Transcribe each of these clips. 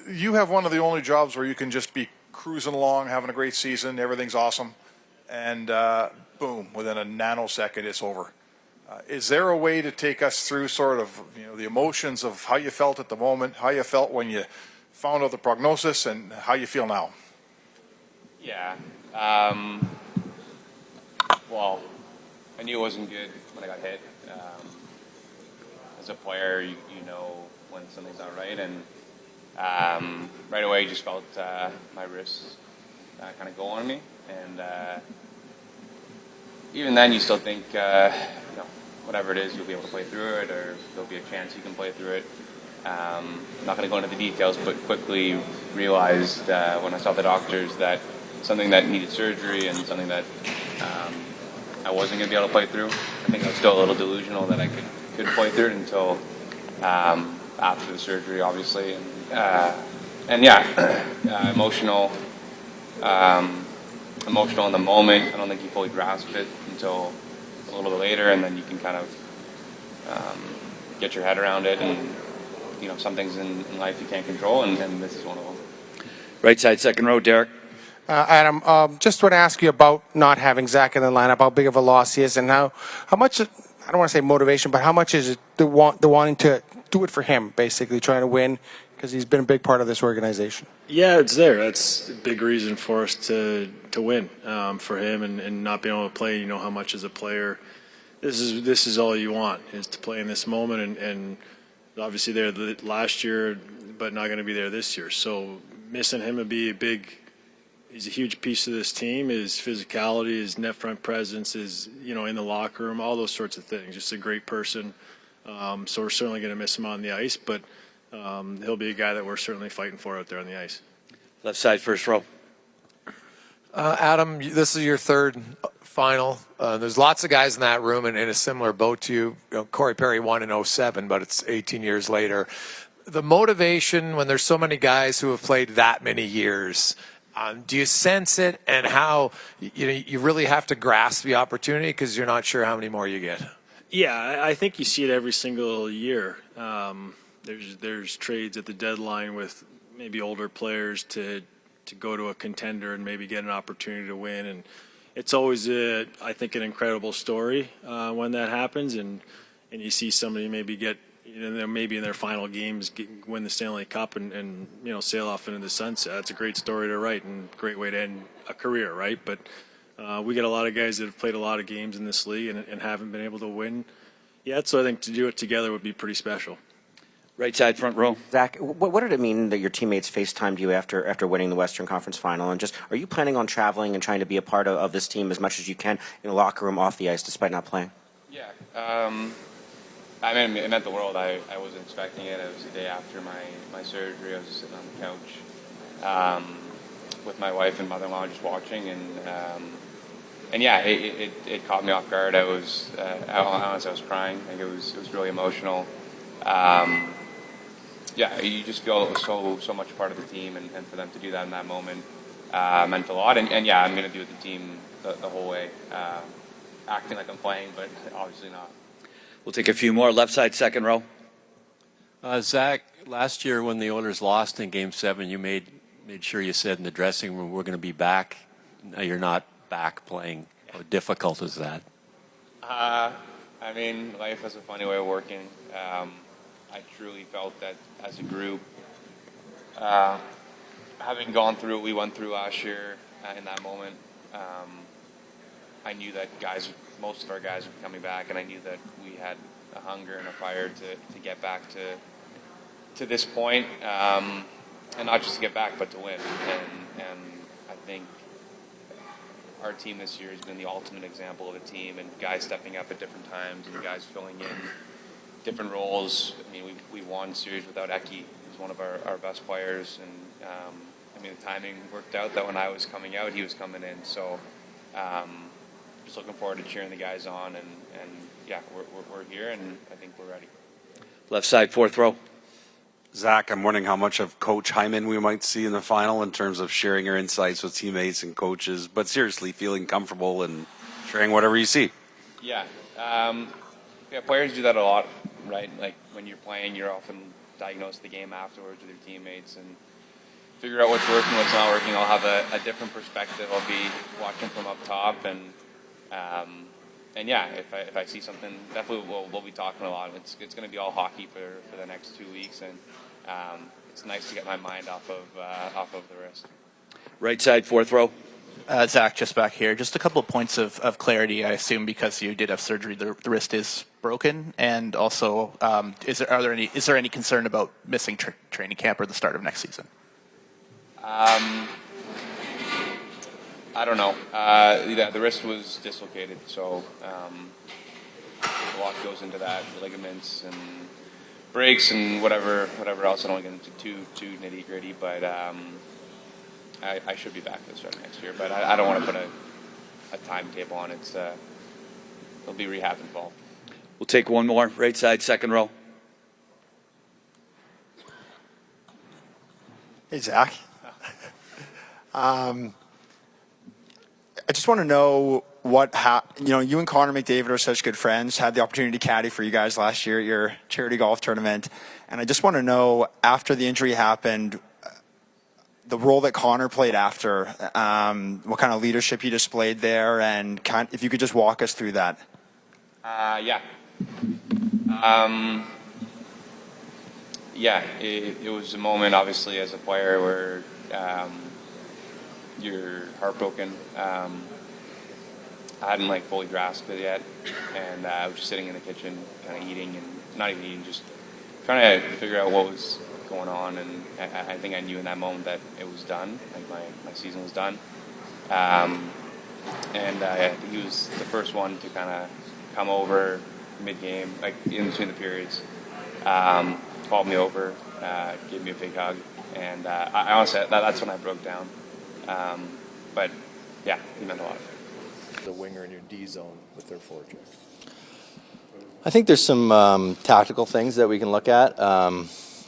You have one of the only jobs where you can just be cruising along, having a great season, everything's awesome, and boom, within a nanosecond, it's over. Is there a way to take us through sort of the emotions of how you felt at the moment, how you felt when you found out the prognosis, and how you feel now? Yeah. Well, I knew it wasn't good when I got hit. As a player, you know when something's not right, and right away, you just felt my wrists kind of go on me, and even then, you still think, whatever it is, you'll be able to play through it, or there'll be a chance you can play through it. I'm not going to go into the details, but quickly realized when I saw the doctors that something that needed surgery and something that I wasn't going to be able to play through. I think I was still a little delusional that I could play through it until after the surgery, obviously. Emotional in the moment. I don't think you fully grasp it until a little bit later, and then you can kind of get your head around it. And some things in life you can't control, and this is one of them. Right side, second row, Derek. Adam, just want to ask you about not having Zach in the lineup, how big of a loss he is, and how much, I don't want to say motivation, but how much is it the wanting to do it for him, basically trying to win, because he's been a big part of this organization? Yeah, it's there. That's a big reason for us to win for him, and not being able to play. You know how much as a player, this is all you want, is to play in this moment, and obviously there last year, but not going to be there this year. So missing him would be he's a huge piece of this team. His physicality, his net front presence, is in the locker room, all those sorts of things. Just a great person. So we're certainly going to miss him on the ice, but he'll be a guy that we're certainly fighting for out there on the ice. Left side, first row. Adam, this is your third final. There's lots of guys in that room in a similar boat to you. Corey Perry won in 2007, but it's 18 years later. The motivation when there's so many guys who have played that many years, do you sense it, and how you really have to grasp the opportunity because you're not sure how many more you get? Yeah, I think you see it every single year. There's trades at the deadline with maybe older players to go to a contender and maybe get an opportunity to win, and it's always I think an incredible story when that happens, and you see somebody maybe get maybe in their final games win the Stanley Cup and sail off into the sunset. That's a great story to write and a great way to end a career, right? But we get a lot of guys that have played a lot of games in this league and haven't been able to win yet, so I think to do it together would be pretty special. Right side, front row. Zach, what did it mean that your teammates FaceTimed you after winning the Western Conference Final? And just, are you planning on traveling and trying to be a part of this team as much as you can in the locker room, off the ice, despite not playing? Yeah. I mean, it meant the world. I wasn't expecting it. It was the day after my surgery. I was just sitting on the couch with my wife and mother-in-law just watching, and yeah, it caught me off guard. I was honest, I was crying. I think it was really emotional. Yeah, you just feel so much part of the team, and for them to do that in that moment meant a lot. And yeah, I'm going to do it with the team the whole way, acting like I'm playing, but obviously not. We'll take a few more. Left side, second row. Zach, last year when the Oilers lost in Game 7, you made sure you said in the dressing room, we're going to be back. Now you're not back playing. How difficult is that? I mean, life has a funny way of working. I truly felt that as a group, having gone through what we went through last year in that moment, I knew that most of our guys were coming back, and I knew that we had a hunger and a fire to get back to this point, and not just to get back, but to win. And I think our team this year has been the ultimate example of a team, and guys stepping up at different times and guys filling in different roles. I mean, we won series without Eki. He was one of our best players, and I mean, the timing worked out that when I was coming out, he was coming in. So just looking forward to cheering the guys on, and yeah, we're here, and I think we're ready. Left side, fourth row. Zach, I'm wondering how much of Coach Hyman we might see in the final in terms of sharing your insights with teammates and coaches, but seriously, feeling comfortable and sharing whatever you see. Yeah. Players do that a lot, right? Like when you're playing, you're often diagnose the game afterwards with your teammates and figure out what's working, what's not working. I'll have a different perspective. I'll be watching from up top, and yeah, if I see something, definitely we'll be talking a lot. It's going to be all hockey for the next 2 weeks, and it's nice to get my mind off of the wrist. Right side, fourth row. Zach, just back here. Just a couple of points of clarity. I assume because you did have surgery, the wrist is broken, and also is there any concern about missing training camp or the start of next season? I don't know. The wrist was dislocated, so a lot goes into that, ligaments and breaks and whatever else. I don't want to get into too nitty gritty, but I should be back for the start of next year. But I don't want to put a timetable on it. There'll be rehab involved. We'll take one more. Right side, second row. Hey, Zach. I just want to know you and Connor McDavid are such good friends, had the opportunity to caddy for you guys last year at your charity golf tournament. And I just want to know, after the injury happened, the role that Connor played after, what kind of leadership he displayed there, and if you could just walk us through that. Yeah. It was a moment, obviously, as a player where you're heartbroken. I hadn't fully grasped it yet, and I was just sitting in the kitchen, kind of eating, and not even eating, just trying to figure out what was going on. And I think I knew in that moment that it was done, my season was done. And I think he was the first one to kind of come over mid-game, in between the periods, called me over, gave me a big hug, and I honestly, that's when I broke down. But yeah, he meant a lot. The winger in your D zone with their forecheck. I think there's some tactical things that we can look at.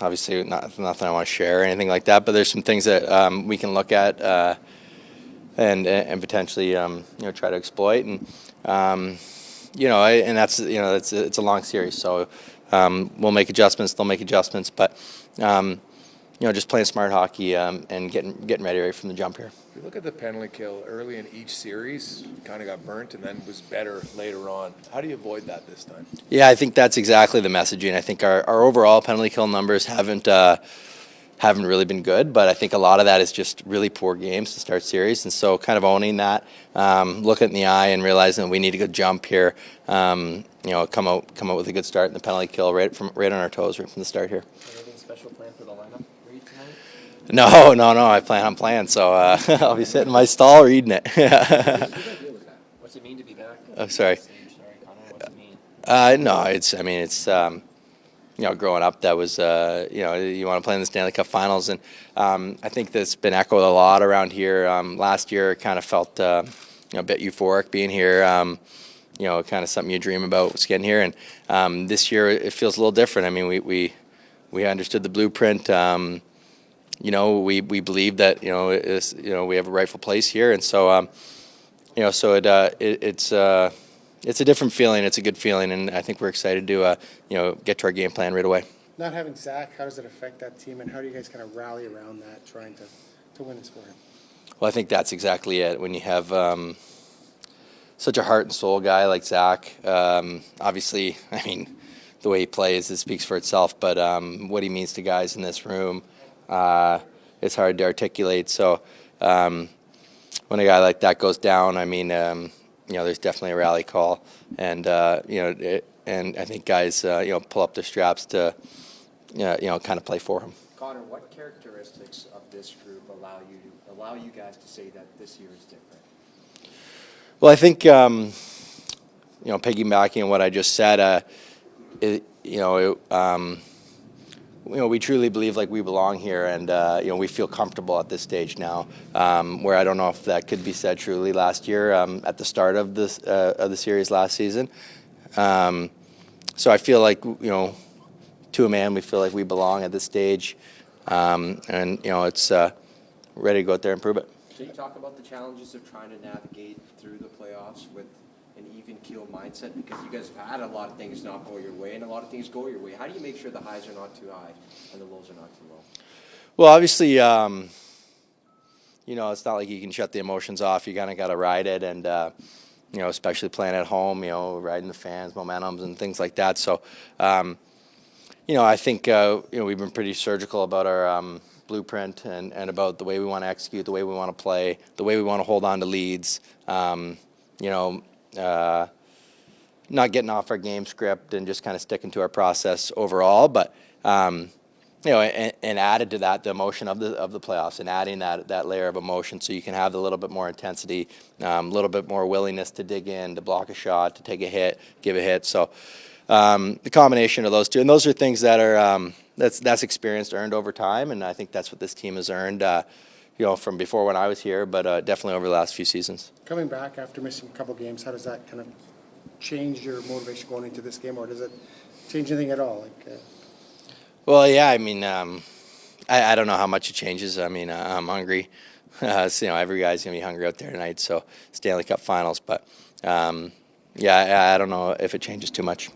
Obviously, nothing I want to share or anything like that, but there's some things that we can look at and potentially try to exploit. And and that's it's a long series, so we'll make adjustments. They'll make adjustments, but just playing smart hockey and getting ready right from the jump here. If you look at the penalty kill early in each series, kind of got burnt and then was better later on. How do you avoid that this time? Yeah, I think that's exactly the messaging. I think our overall penalty kill numbers haven't really been good, but I think a lot of that is just really poor games to start series, and so kind of owning that, looking in the eye and realizing that we need a good jump here. Come out with a good start in the penalty kill right on our toes right from the start here. Anything special planned for the lineup for you tonight? No. I plan on playing, so I'll be sitting in my stall reading it. What's it mean to be back? Oh, sorry. What's it mean? No, it's growing up, that was you want to play in the Stanley Cup Finals, and I think that's been echoed a lot around here. Last year, kind of felt a bit euphoric being here. Kind of something you dream about was getting here, and this year it feels a little different. I mean, we understood the blueprint. We believe that we have a rightful place here, and so it's a different feeling. It's a good feeling, and I think we're excited to get to our game plan right away. Not having Zach, how does it affect that team, and how do you guys kind of rally around that, trying to win this for him? Well, I think that's exactly it. When you have such a heart and soul guy like Zach, obviously, I mean, the way he plays, it speaks for itself, but what he means to guys in this room, it's hard to articulate. So when a guy like that goes down, I mean, there's definitely a rally call, and and I think guys pull up their straps to kind of play for him. Connor, what characteristics of this group allow you guys to say that this year is different? Well, I think piggybacking on what I just said, we truly believe we belong here, and we feel comfortable at this stage now. Where I don't know if that could be said truly last year at the start of the series last season. So I feel like to a man, we feel like we belong at this stage, and it's ready to go out there and prove it. So you talk about the challenges of trying to navigate through the playoffs with an even keel mindset? Because you guys have had a lot of things not go your way and a lot of things go your way. How do you make sure the highs are not too high and the lows are not too low? Well, obviously, you know, it's not like you can shut the emotions off. You kind of got to ride it, and you know, especially playing at home, you know, riding the fans, momentums, and things like that. So, you know, I think you know, we've been pretty surgical about our blueprint and about the way we want to execute, the way we want to play, the way we want to hold on to leads. You know, not getting off our game script and just kind of sticking to our process overall, but. You know, and added to that the emotion of the playoffs, and adding that layer of emotion, so you can have a little bit more intensity, a little bit more willingness to dig in, to block a shot, to take a hit, give a hit. So the combination of those two, and those are things that are that's experienced, earned over time, and I think that's what this team has earned. You know, from before when I was here, but definitely over the last few seasons. Coming back after missing a couple games, how does that kind of change your motivation going into this game, or does it change anything at all? Like. Well, yeah, I mean, I don't know how much it changes. I mean, I'm hungry. So, you know, every guy's going to be hungry out there tonight, so Stanley Cup Finals. But, yeah, I don't know if it changes too much.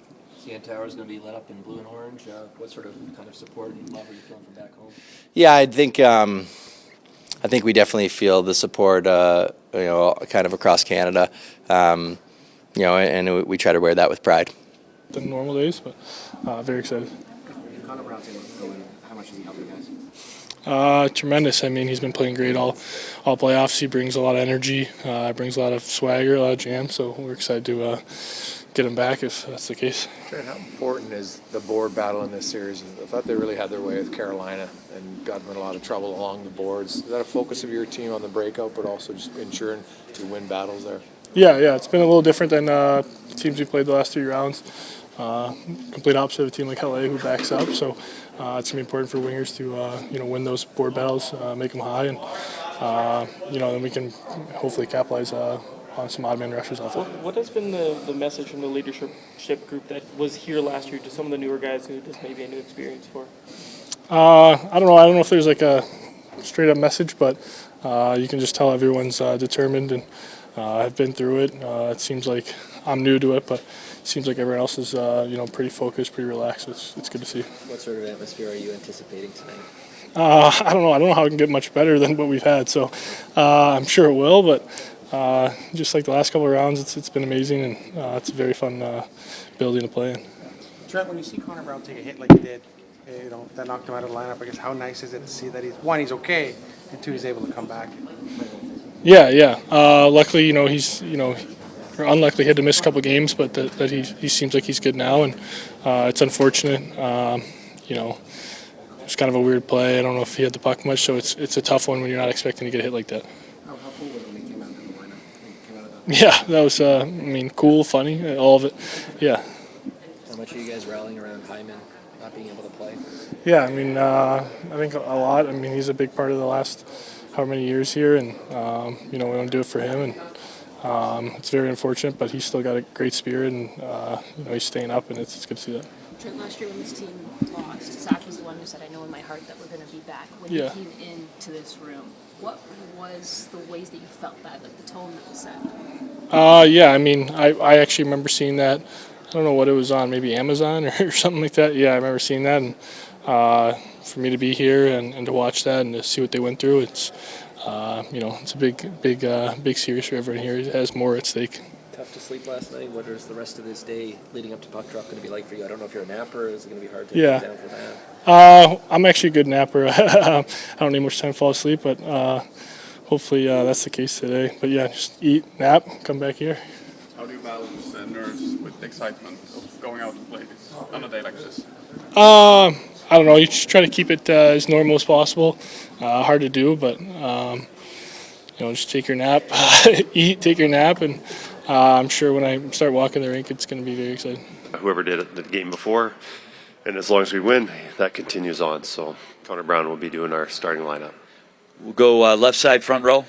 CN Tower is going to be lit up in blue and orange. What sort of kind of support and love are you feeling from back home? Yeah, I think we definitely feel the support, you know, kind of across Canada. You know, and we try to wear that with pride. The normal days, but very excited. Connor Brown's able to fill in. How much does he help you guys? Tremendous. I mean, he's been playing great all playoffs. He brings a lot of energy, brings a lot of swagger, a lot of jam. So we're excited to get him back if that's the case. Trent, how important is the board battle in this series? I thought they really had their way with Carolina and got them in a lot of trouble along the boards. Is that a focus of your team on the breakout, but also just ensuring to win battles there? Yeah. It's been a little different than teams we played the last 3 rounds. Complete opposite of a team like LA who backs up. So it's going to be important for wingers to you know, win those board battles, make them high, and you know, then we can hopefully capitalize on some odd man rushes off it. What has been the message from the leadership group that was here last year to some of the newer guys who this may be a new experience for? I don't know. I don't know if there's like a straight up message, but you can just tell everyone's determined and have been through it. It seems like I'm new to it, but it seems like everyone else is you know, pretty focused, pretty relaxed. It's good to see. What sort of atmosphere are you anticipating tonight? I don't know. I don't know how it can get much better than what we've had. So I'm sure it will, but just like the last couple of rounds, it's been amazing, and it's a very fun building to play in. Trent, when you see Connor Brown take a hit like he did, you know, that knocked him out of the lineup, I guess how nice is it to see that he's okay, and two, he's able to come back? Yeah. Luckily, you know, he's, you know, or unluckily he had to miss a couple games, but that he seems like he's good now, and it's unfortunate. You know, it's kind of a weird play. I don't know if he had the puck much, so it's a tough one when you're not expecting to get a hit like that. How cool was it when he came out of the lineup? Yeah, that was, I mean, cool, funny, all of it. Yeah. How much are you guys rallying around Hyman not being able to play? Yeah, I mean, I think a lot. I mean, he's a big part of the last however many years here, and you know, we want to do it for him, and it's very unfortunate, but he's still got a great spirit, and you know, he's staying up, and it's good to see that. Trent, last year when this team lost, Zach was the one who said, "I know in my heart that we're going to be back." When you came into this room, what was the ways that you felt that, like the tone that was set? Yeah, I mean, I actually remember seeing that. I don't know what it was on, maybe Amazon or something like that. Yeah, I remember seeing that, and for me to be here and to watch that and to see what they went through, it's you know, it's a big series for everyone here. It has more at stake. Tough to sleep last night. What is the rest of this day leading up to puck drop going to be like for you? I don't know if you're a napper. Is it going to be hard to get down for that? I'm actually a good napper. I don't need much time to fall asleep, but hopefully that's the case today. But yeah, just eat, nap, come back here. How do you balance the nerves with the excitement of going out to play this on a day like this? I don't know. You just try to keep it as normal as possible. Hard to do, but you know, just take your nap, eat, take your nap, and I'm sure when I start walking the rink, it's going to be very exciting. Whoever did it the game before, and as long as we win, that continues on. So Connor Brown will be doing our starting lineup. We'll go left side, front row.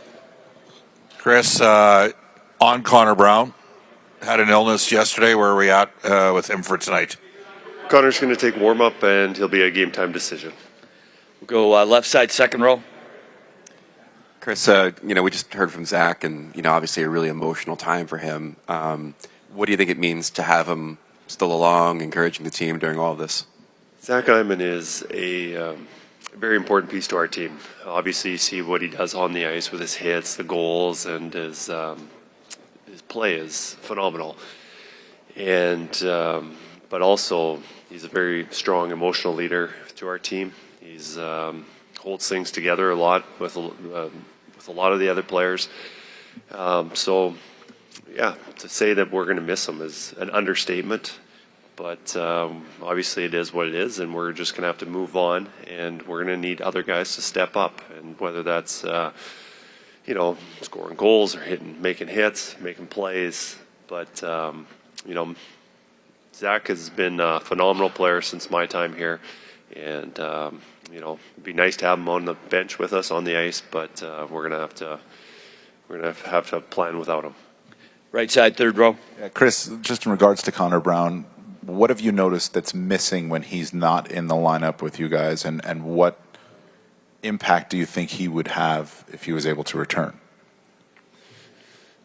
Chris, on Connor Brown, had an illness yesterday. Where are we at with him for tonight? Connor's going to take warm-up, and he'll be a game-time decision. We'll go left side, second row. Chris, we just heard from Zach, and obviously a really emotional time for him. What do you think it means to have him still along, encouraging the team during all of this? Zach Hyman is a very important piece to our team. Obviously, you see what he does on the ice with his hits, the goals, and his play is phenomenal. And but also, he's a very strong emotional leader to our team. He's holds things together a lot with a lot of the other players. So, yeah, to say that we're going to miss him is an understatement. But obviously it is what it is, and we're just going to have to move on, and we're going to need other guys to step up. And whether that's, scoring goals or making hits, making plays. But, Zach has been a phenomenal player since my time here. And, it'd be nice to have him on the bench with us on the ice, but we're going to have to plan without him. Right side, third row. Yeah, Chris, just in regards to Connor Brown, what have you noticed that's missing when he's not in the lineup with you guys, and what impact do you think he would have if he was able to return?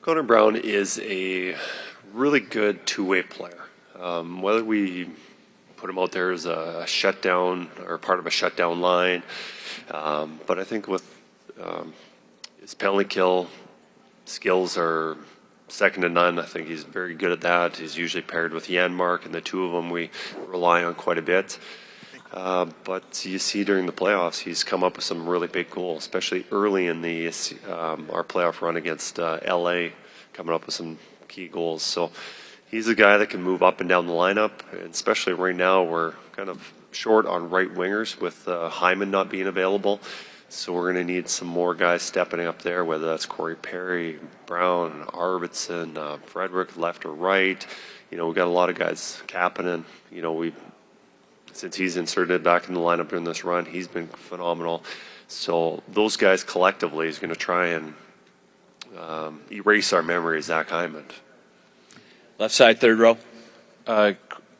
Connor Brown is a really good two-way player. Whether we put him out there as a shutdown or part of a shutdown line, but I think with his penalty kill skills are second to none. I think he's very good at that. He's usually paired with Janmark, and the two of them we rely on quite a bit. But you see during the playoffs, he's come up with some really big goals, especially early in our playoff run against LA, coming up with some key goals. So he's a guy that can move up and down the lineup, and especially right now we're kind of short on right wingers with Hyman not being available. So we're going to need some more guys stepping up there, whether that's Corey Perry, Brown, Arvidsson, Frederick, left or right. We've got a lot of guys. Kapanen, since he's inserted back in the lineup during this run, he's been phenomenal. So those guys collectively is going to try and erase our memory of Zach Hyman. Left side, third row.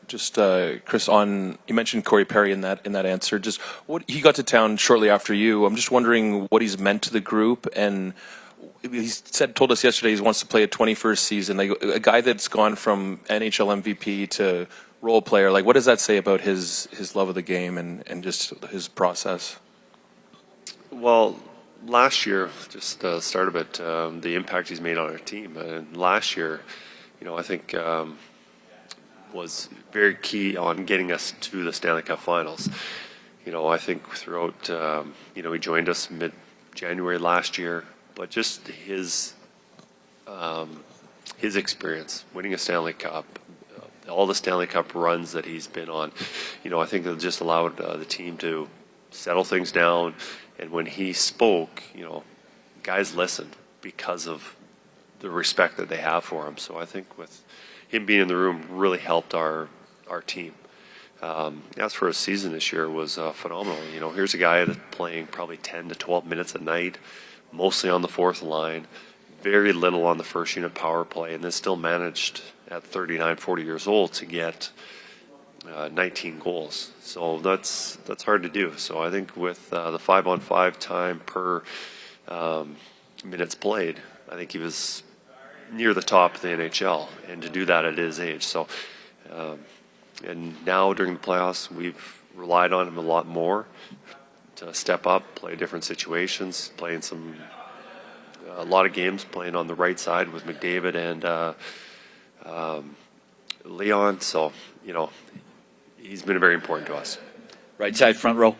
Chris, you mentioned Corey Perry in that answer. Just he got to town shortly after you. I'm just wondering what he's meant to the group, and he told us yesterday he wants to play a 21st season. Like a guy that's gone from NHL MVP to role player. Like, what does that say about his love of the game and just his process? Well, last year, just the start of it, the impact he's made on our team. And last year, I think was very key on getting us to the Stanley Cup Finals. I think throughout, he joined us mid-January last year, but just his experience, winning a Stanley Cup, all the Stanley Cup runs that he's been on, I think it just allowed the team to settle things down. And when he spoke, guys listened because of the respect that they have for him. So I think with him being in the room really helped our team. As for his season this year, was phenomenal. Here's a guy that's playing probably 10 to 12 minutes a night, mostly on the fourth line, very little on the first unit power play, and then still managed at 39, 40 years old to get 19 goals. So that's hard to do. So I think with the 5-on-5 time per minutes played, I think he was near the top of the NHL, and to do that at his age. So, and now during the playoffs, we've relied on him a lot more to step up, play different situations, playing a lot of games playing on the right side with McDavid and Leon. So, he's been very important to us. Right side, front row.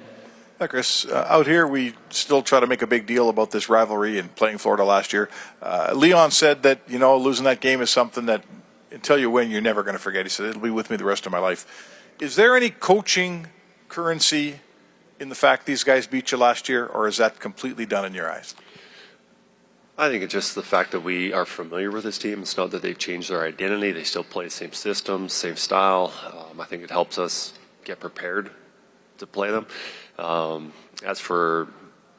Hi, Chris. Out here, we still try to make a big deal about this rivalry and playing Florida last year. Leon said that, losing that game is something that until you win, you're never going to forget. He said, it'll be with me the rest of my life. Is there any coaching currency in the fact these guys beat you last year, or is that completely done in your eyes? I think it's just the fact that we are familiar with this team. It's not that they've changed their identity. They still play the same systems, same style. I think it helps us get prepared to play them. As for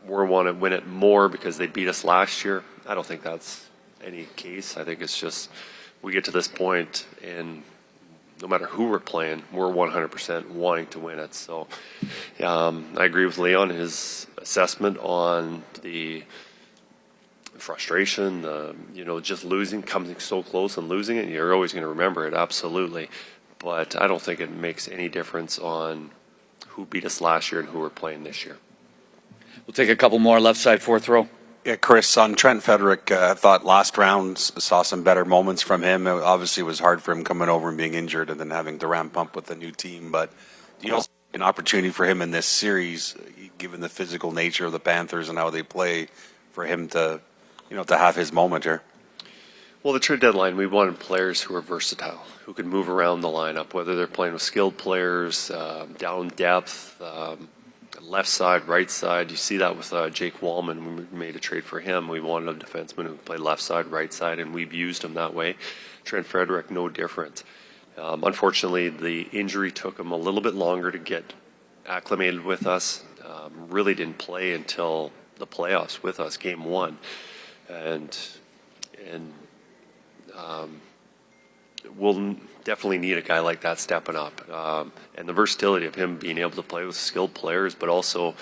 we want to win it more because they beat us last year, I don't think that's any case. I think it's just we get to this point, and no matter who we're playing, we're 100% wanting to win it. So I agree with Leon, his assessment on the frustration, just losing, coming so close and losing it. You're always going to remember it, absolutely. But I don't think it makes any difference on who beat us last year and who we're playing this year. We'll take a couple more left side, fourth row. Yeah, Chris, on Trent Frederick, I thought last round saw some better moments from him. It obviously was hard for him coming over and being injured and then having to ramp up with a new team. But do you also see an opportunity for him in this series, given the physical nature of the Panthers and how they play, for him to, to have his moment here? Well, the trade deadline, we wanted players who are versatile, who can move around the lineup, whether they're playing with skilled players, down depth, left side, right side. You see that with Jake Wallman when we made a trade for him. We wanted a defenseman who played left side, right side, and we've used him that way. Trent Frederick, no different. Unfortunately, the injury took him a little bit longer to get acclimated with us. Really didn't play until the playoffs with us, game 1. And we'll definitely need a guy like that stepping up. And the versatility of him being able to play with skilled players, but also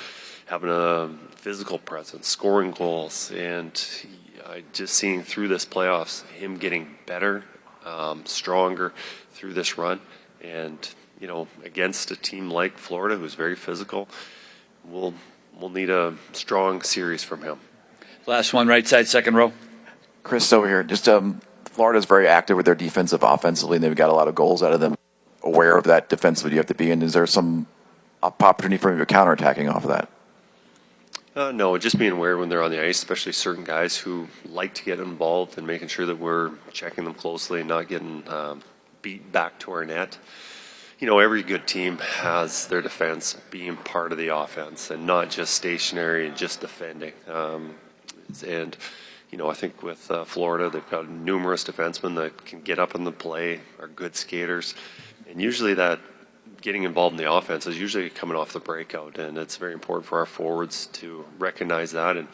having a physical presence, scoring goals, and just seeing through this playoffs, him getting better, stronger through this run. And, against a team like Florida, who's very physical, we'll need a strong series from him. Last one, right side, second row. Chris, over here. Just Florida's very active with their defensive, offensively, and they've got a lot of goals out of them. Aware of that defensively you have to be in. Is there some opportunity for you counterattacking off of that? No, just being aware when they're on the ice, especially certain guys who like to get involved and making sure that we're checking them closely and not getting beat back to our net. Every good team has their defense being part of the offense and not just stationary and just defending. I think with Florida, they've got numerous defensemen that can get up in the play, are good skaters. And usually that getting involved in the offense is usually coming off the breakout. And it's very important for our forwards to recognize that and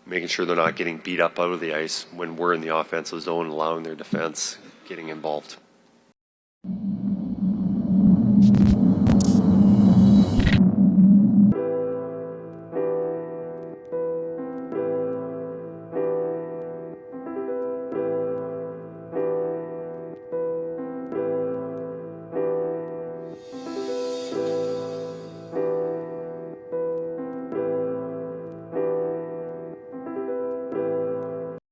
making sure they're not getting beat up out of the ice when we're in the offensive zone and allowing their defense getting involved.